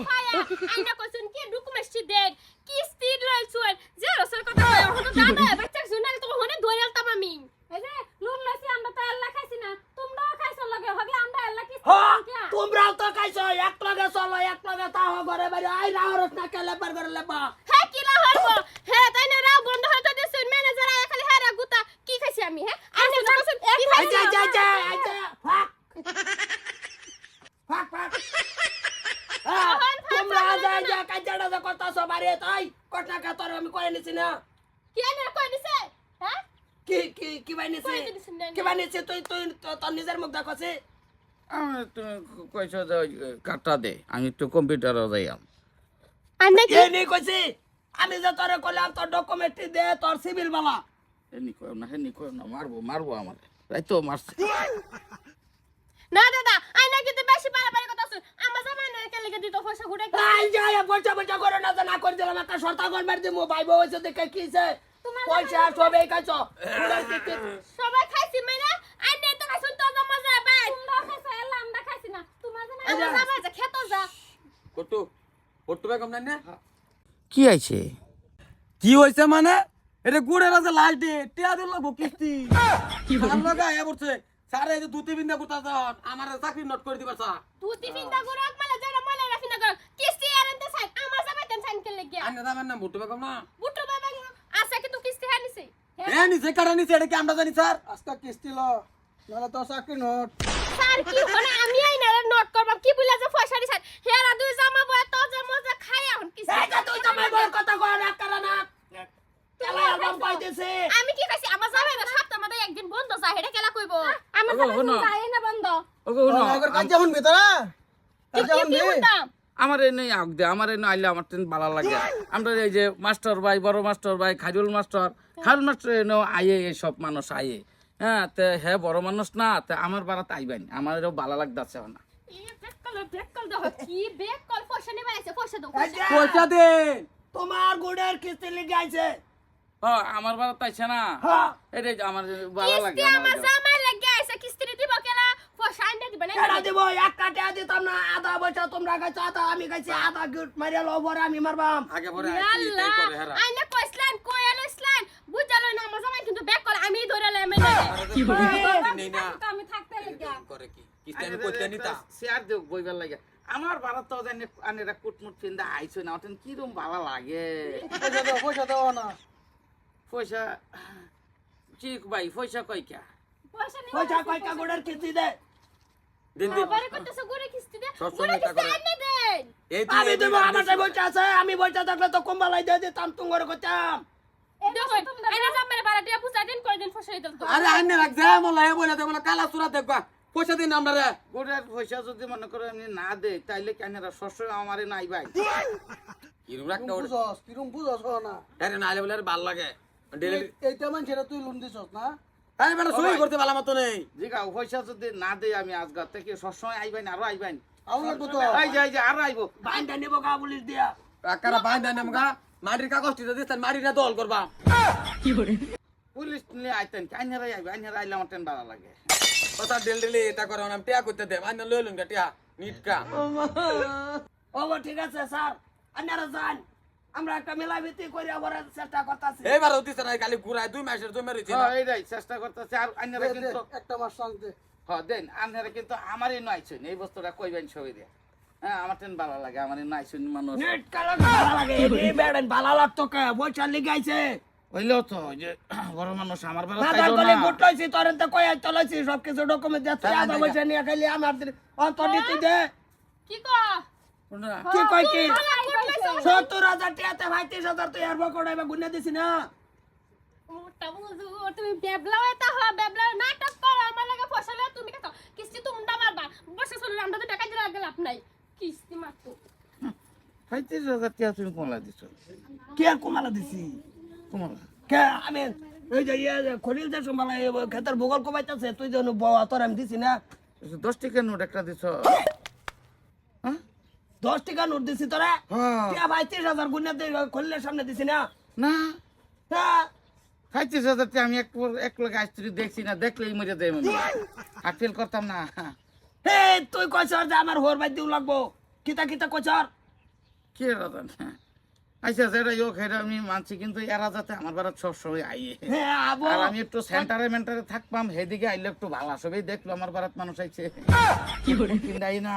ফায়া আইনা কইছুন কি ডকুমেন্টস দেন কিস্তি লইছুন যে রসের কথা কই হতো দাদা বাচ্চা শুনাল তো হনে ধরেলতাম আমি এই যে লোন লইছি আমরা তো আল্লাহ খাইছি না তোমরাও খাইছো লাগে হবে আমরা আল্লাহ কিস্তি হ্যাঁ তোমরাও তো খাইছো এক লগে চলো এক লগে তাও ঘরে বাইরে আই রাহরস না কেলে বার করে লেবা হ্যাঁ কি লা হইবো হ্যাঁ তাই না রাও বন্ধ হতে দিছুন ম্যানেজার আয়া খালি হ্যাঁ গুতা কি খাইছি আমি হ্যাঁ আমি কইছুন কি খাইছি আচ্ছা ফাক ফাক ফাক তোমরা যা কাজটা যা করতাছো বাড়ি তাই কটা কা তোর আমি কই নিছি না কি আনে কই দিছে হ্যাঁ কি বানিয়েছে কি বানিয়েছে তুই তুই তোর নিজের মুখ দেখাছে তুমি কইছো যে কাটটা দে আমি একটু কম্পিউটারে যাইয়াম আনে কি এই নি কইছি আমি যে তোরে কইলাম তোর ডকুমেন্ট দে তোর সিভিল বালা হেনি কই না মারবো আমার রাইতো মারছে না দাদা আইনা কিন্তু বেশি পারাপারি কথা শুন আমার জামাই না কে লাগি দিত পয়সা ঘুরে আই যাই পয়সা করে না না করে দিলাম একটা শর্তা গল মার দিমু ভাই বউ হইছে দেখে কিছে পয়সা সবে খাইছো সবাই খাইছি মানে আইনা তো খাইছুন তো জমা যায় ভাই তোমরা খাইছো এলা আমরা খাইছি না তোমার জামাই আমার জামাই যা খেতো যা পট্টু বেগম না কি আইছে কি হইছে মানে এটা গুড়ের আছে লাল টিয়া দিল কিস্তি আর লগা এ বলছে স্যার এই যে দুটি বিন্দা করতা যান আমার চাকরি নোট করে দিবা স্যার তুই টিফিনটা গুরাক মানে যারা মনে রাখি না কিস্তি আরতে সাইন আমার জামাই দেন সাইন কে লাগি আন্না দামের নাম পট্টু বেগম না বুটু বাবা আছে কি তুই কিস্তি হানিছে এ নিছে কারা নিছে এটা কি আমরা জানি স্যার আজকে কিস্তি ল নাহলে তো চাকরি নোট স্যার কি হনে আমি আইনা নোট করব কি বলে যে পয়সা দিছেন হেরা দুই জামা বয় তো জামা যে খাই এখন কিস্তি এই তুই তো মাই বল কথা কয় না কারা না কেলা আলবাম পাইতেছে আমি কি কইছি আমার জামাই না সপ্তাহ মধ্যে একদিন বন্ধ যায় হেডা কেলা কইবো আমার ওগো, জামাই হনো। যায় না বন্ধ ওগো শুনো আগের কাজ যেমন ভিতরে কি কি উল্টাম আমার এনে আগ দে আমার এনে আইলে আমার তেন ভালো লাগে আমরা এই যে মাস্টার ভাই বড় মাস্টার ভাই খাজুল মাস্টার এনে আইয়ে এই সব মানুষ আইয়ে হ্যাঁ তে হে বড় মানুষ না তে আমার বাড়াতে আইবেন আমারও ভালো লাগতাছে না ব্যাক কল দাও কি ব্যাক কল পয়সা নিবা আইছে পয়সা দাও পয়সা দে তোমার গুড়ের কিস্তি লিখে আইছে আমার বাড়াতে আইছে না হ্যাঁ এটাই আমার ভালো লাগে কিস্তি আমার জামাই লাগি আইছে কিস্তি দিব কেলা পয়সা আইনা দিবেন কেডা দিব একটা টাকা দিতাম না আধা পয়সা তোমরা খাইছো আধা আমি খাইছি আধা গুট মারিয়া লবর আমি মারবাম আগে পরে আইছি তাই করে হেরা আইনা কইছলেন কইলেছলেন বুঝালো না আমার জামাই কিন্তু ব্যাক কল আমি ধরে লাইমে কি নেই না আমি থাকতে লাগা করে কি কিস্তি আমি কইতে নিতা শেয়ার দেব বইবার লাগে আমার বাড়া তো জানি আনেরা কুটমুট পিন্দা আইছো না ওটেন কি রকম ভালো লাগে পয়সা দেওয়া না পয়সা ঠিক ভাই পয়সা কই কা পয়সা নিবা পয়সা কয়টা গুড়ের কিস্তি দে দিন দিন বারে কইতেছে গরে কিস্তি দে সব গরে সময় কিস্তি টাকা আইনা দেন এই আমি দেব আমার বইটা আছে আমি বইটা থাকলে তো কম্বালাই দিয়ে দিতাম তুঙ্গরে করতাম দেখো আইনা জামাই বাড়াটিয়া পুষা দিন কয় দিন ফসাই দিল তো আরে আইনে রাখ দে মোলা এ বলে দে বলে কালা সুরা দেখবা পয়সা দিন আমরা রে গোটার পয়সা যদি মনে করো এমনি না দে তাইলে কেনেরা শস্য আমারে নাই ভাই কিরম রাখতে ওরে বুঝছস কিরম বুঝছস না আরে না আলে বলে আর ভাল লাগে ডেলি এইটা মানুষেরা তুই লোন দিছস না আরে বেটা সই করতে ভালো মত নেই জিগা পয়সা যদি না দে আমি আজগা থেকে সবসময় আইবেন আরো আইবেন আউ লাগবো তো আই যাই আরো আইবো বাইন্দা নিব গা পুলিশ দিয়া কাকারা বাইন দেন আমগা মাটির কাগজ দিতে দিতেন মাটি না দল করবা পুলিশ নিয়ে আইতেন আইনারাই আইবে আইনারা আইলে আমার টেন ভালো লাগে কথা ডেলি এটা করে নাম টিয়া করতে দে আইনা লইলুন গা টিয়া নিটকা ও ঠিক আছে স্যার আপনারা যান আমরা একটা মেলাবিতি করে আবার চেষ্টা করতেছি এইবার হতিছে না খালি ঘুরায় 2 মাসের জমি রইছে না এইটাই চেষ্টা করতেছে আর আইনারা কিন্তু একটা মাস শান্তি দেন আইনারা কিন্তু আমারই নাইছেন এই বস্তুটা কইবেন সবাই দিয়ে হ্যাঁ আমার টেন ভালো লাগে আমারই নাইছেন মানুষ নেট কালা ভালো লাগে এই বেড়েন ভালো লাগতো কে পয়সা লিগাইছে হইলেও তো যে বড় মানুষ আমার বেলা দাদার তাইলো গলে না গুটলাইছি তোরতে কই চলাইছি সব কিছু ডকুমেন্ট দিতে আধা পয়সা নিয়ে খাইলি আমার অন্তর দিতে দে কি কো শোনা, কি কই কি কি ৭০,০০০ টাকাতে ৩৫,০০০ তুই আর বকড়াইবা গুনে দিছি না মোটা বুঝু তুমি বেবলা হইতা হ বেবলা নাটক করো আমার লাগে ফসলে তুমি কত কিস্তি তুমি মারবা বসে চলে আমরা তো টাকা দিলে আগে লাভ নাই কিস্তি মারতো ৩৫,০০০ টাকা তুমি কমলা দিছো কে আর কমালা দিছি কমলা কে আমি ওই যে খলিল যে সম্ভালা খেতের ভূগোল কমাইতেছে তুই যে বয়া তোর আমি দিছি না 10 টাকা নোট একটা দিছো 10 টাকা নোট দিছি তোরা হ্যাঁ কে ভাই ৩০,০০০ গুনে খলিলের সামনে দিছি না না হ্যাঁ ৩৫,০০০ টাকা আমি এক লোক আসছি দেখছি না দেখলেই মরে দেয় মনে আর ফেল করতাম না হে তুই কইছর যে আমার হোর বাই দিউ লাগবো কিতা কিতা কইছর কি রাজান আচ্ছা যেটা হোক সেটা আমি মানছি কিন্তু এরা যাতে আমার বাড়াত সবসময় আইয়ে হ্যাঁ আবো আর আমি একটু সেন্টারে মেন্টারে থাকবাম সেদিকে আইলে একটু ভালো সবই দেখলো আমার বাড়াত মানুষ আইছে কিনাই না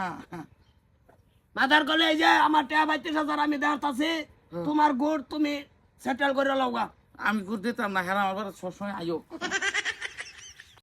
মাদার কলে এই যে আমার টাকা 32,000 আমি দেওয়ার আছে তোমার গোড় তুমি সেটেল করে লওগা আমি গুড় দিতাম না হেরা আমার বাড়াত সবসময় আইও